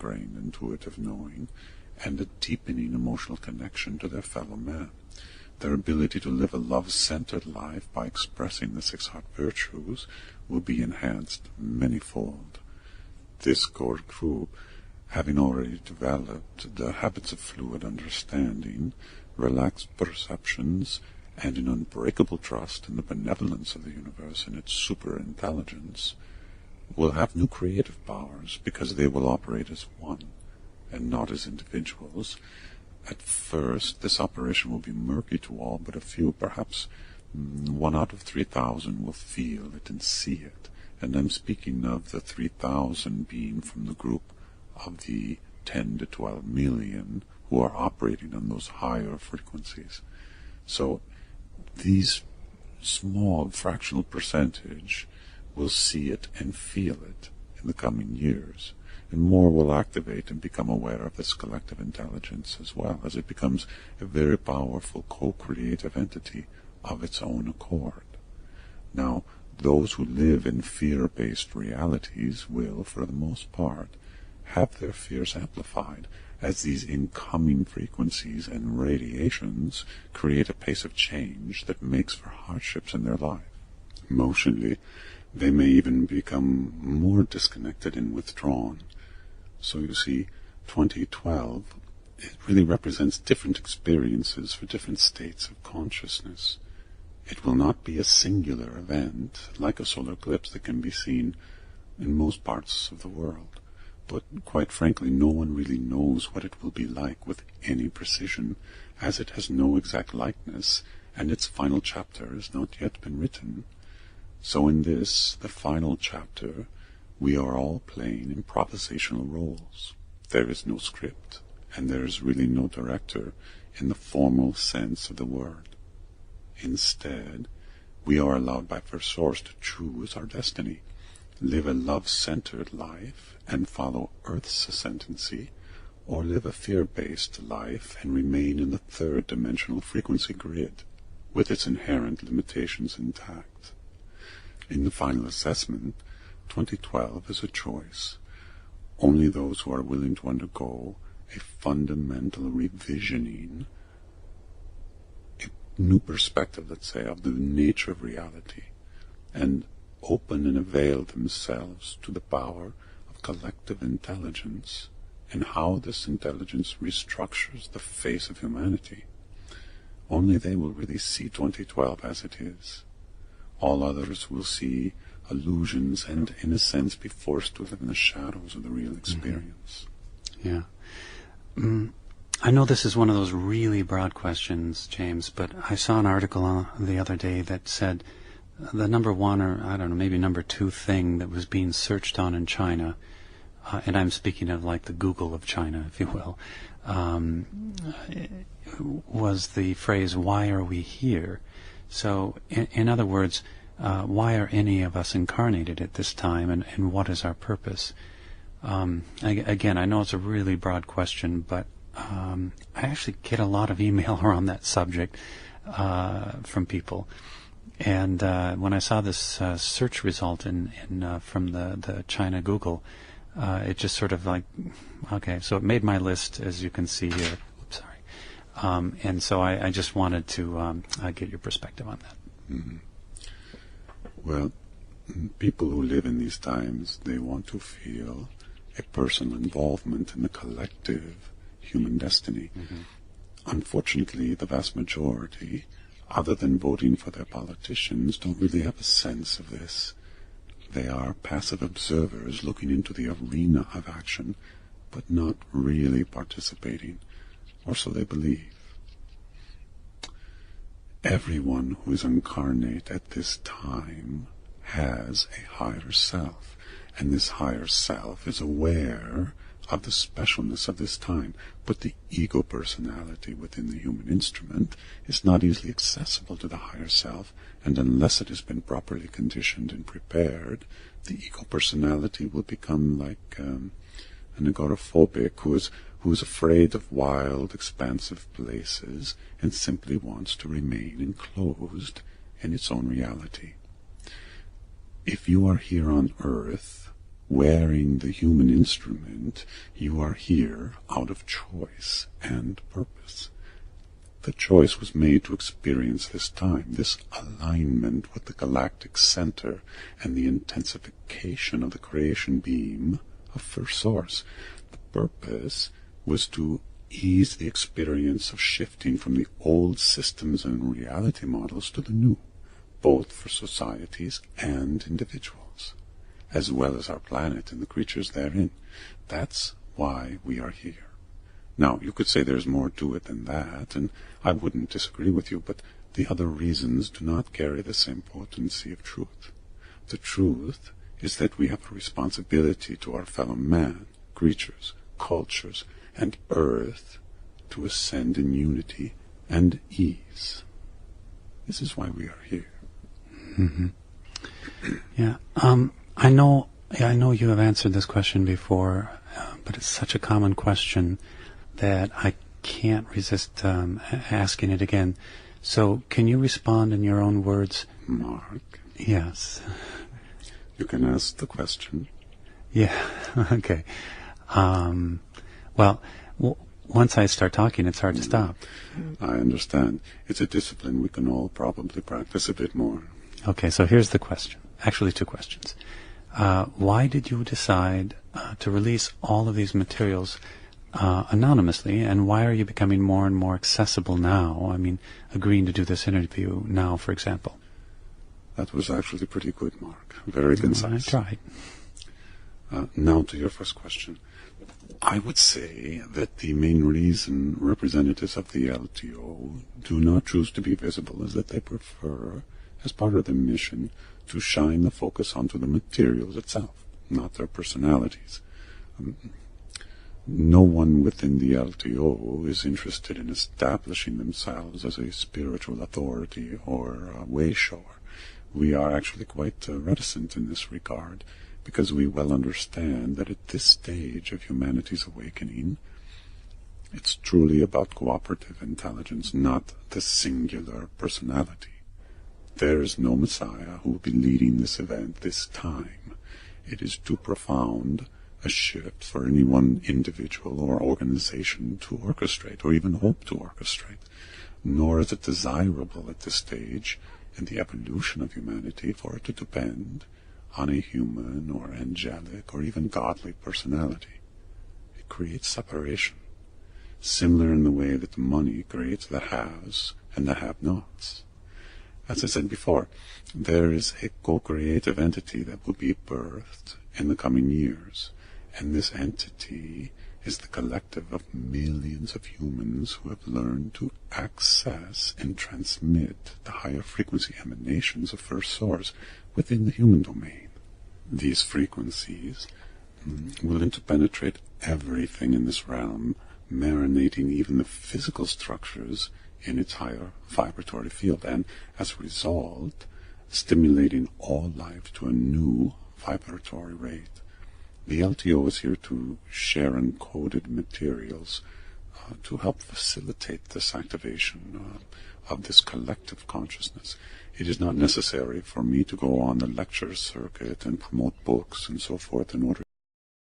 unconstrained intuitive knowing, and a deepening emotional connection to their fellow man. Their ability to live a love-centered life by expressing the 6 heart virtues will be enhanced manyfold. This core group, having already developed the habits of fluid understanding, relaxed perceptions, and an unbreakable trust in the benevolence of the universe and its superintelligence, will have new creative powers because they will operate as one and not as individuals. At first, this operation will be murky to all but a few. Perhaps 1 out of 3,000 will feel it and see it. And I'm speaking of the 3,000 being from the group of the 10 to 12 million who are operating on those higher frequencies. So these small fractional percentage will see it and feel it in the coming years, and more will activate and become aware of this collective intelligence as well, as it becomes a very powerful co-creative entity of its own accord. Now, those who live in fear-based realities will, for the most part, have their fears amplified, as these incoming frequencies and radiations create a pace of change that makes for hardships in their life. Emotionally, they may even become more disconnected and withdrawn. So you see, 2012, it really represents different experiences for different states of consciousness. It will not be a singular event, like a solar eclipse that can be seen in most parts of the world. But quite frankly, no one really knows what it will be like with any precision, as it has no exact likeness, and its final chapter has not yet been written. So in this, the final chapter, we are all playing improvisational roles. There is no script, and there is really no director in the formal sense of the word. Instead, we are allowed by First Source to choose our destiny, live a love-centered life and follow Earth's ascendancy, or live a fear-based life and remain in the third-dimensional frequency grid, with its inherent limitations intact. In the final assessment, 2012 is a choice. Only those who are willing to undergo a fundamental revisioning, a new perspective, let's say, of the nature of reality, and open and avail themselves to the power of collective intelligence and how this intelligence restructures the face of humanity. Only they will really see 2012 as it is. All others will see illusions and, in a sense, be forced to live in the shadows of the real experience. Yeah. I know this is one of those really broad questions, James, but I saw an article the other day that said the number one, or I don't know, maybe number two thing that was being searched on in China, and I'm speaking of like the Google of China, if you will, was the phrase, "Why are we here?" So, in other words, why are any of us incarnated at this time, and what is our purpose? Again, I know it's a really broad question, but I actually get a lot of email around that subject from people. And when I saw this search result from the China Google, it just sort of like, okay, so it made my list, as you can see here. Oops, sorry. And so I just wanted to get your perspective on that. Mm-hmm. Well, people who live in these times, they want to feel a personal involvement in the collective human destiny. Mm-hmm. Unfortunately, the vast majority, other than voting for their politicians, don't really have a sense of this. They are passive observers looking into the arena of action, but not really participating, or so they believe. Everyone who is incarnate at this time has a higher self, and this higher self is aware of the specialness of this time, but the ego personality within the human instrument is not easily accessible to the higher self, and unless it has been properly conditioned and prepared, the ego personality will become like an agoraphobic who is afraid of wild, expansive places and simply wants to remain enclosed in its own reality. If you are here on Earth wearing the human instrument, you are here out of choice and purpose. The choice was made to experience this time, this alignment with the galactic center and the intensification of the creation beam of First Source. The purpose was to ease the experience of shifting from the old systems and reality models to the new, both for societies and individuals, as well as our planet and the creatures therein. That's why we are here. Now, you could say there's more to it than that, and I wouldn't disagree with you, but the other reasons do not carry the same potency of truth. The truth is that we have a responsibility to our fellow man, creatures, cultures, and Earth to ascend in unity and ease. This is why we are here. Mm-hmm. Yeah, I know you have answered this question before, but it's such a common question that I can't resist asking it again. So, can you respond in your own words? Mark? Yes. You can ask the question. Yeah, okay. Well, once I start talking, it's hard to stop. I understand. It's a discipline we can all probably practice a bit more. Okay, so here's the question. Actually, two questions. Why did you decide to release all of these materials anonymously, and why are you becoming more and more accessible now? I mean, agreeing to do this interview now, for example. That was actually pretty good, Mark. Very concise. I tried. Now to your first question. I would say that the main reason representatives of the LTO do not choose to be visible is that they prefer, as part of their mission, to shine the focus onto the materials itself, not their personalities. No one within the LTO is interested in establishing themselves as a spiritual authority or a way shower. We are actually quite reticent in this regard, because we well understand that at this stage of humanity's awakening, it's truly about cooperative intelligence, not the singular personality. There is no Messiah who will be leading this event this time. It is too profound a shift for any one individual or organization to orchestrate, or even hope to orchestrate. Nor is it desirable at this stage in the evolution of humanity for it to depend on a human or angelic or even godly personality. It creates separation, similar in the way that money creates the haves and the have-nots. As I said before, there is a co-creative entity that will be birthed in the coming years, and this entity is the collective of millions of humans who have learned to access and transmit the higher frequency emanations of First Source within the human domain. These frequencies will interpenetrate everything in this realm, marinating even the physical structures in its higher vibratory field, and as a result, stimulating all life to a new vibratory rate. The LTO is here to share encoded materials to help facilitate this activation of this collective consciousness. It is not necessary for me to go on the lecture circuit and promote books and so forth in order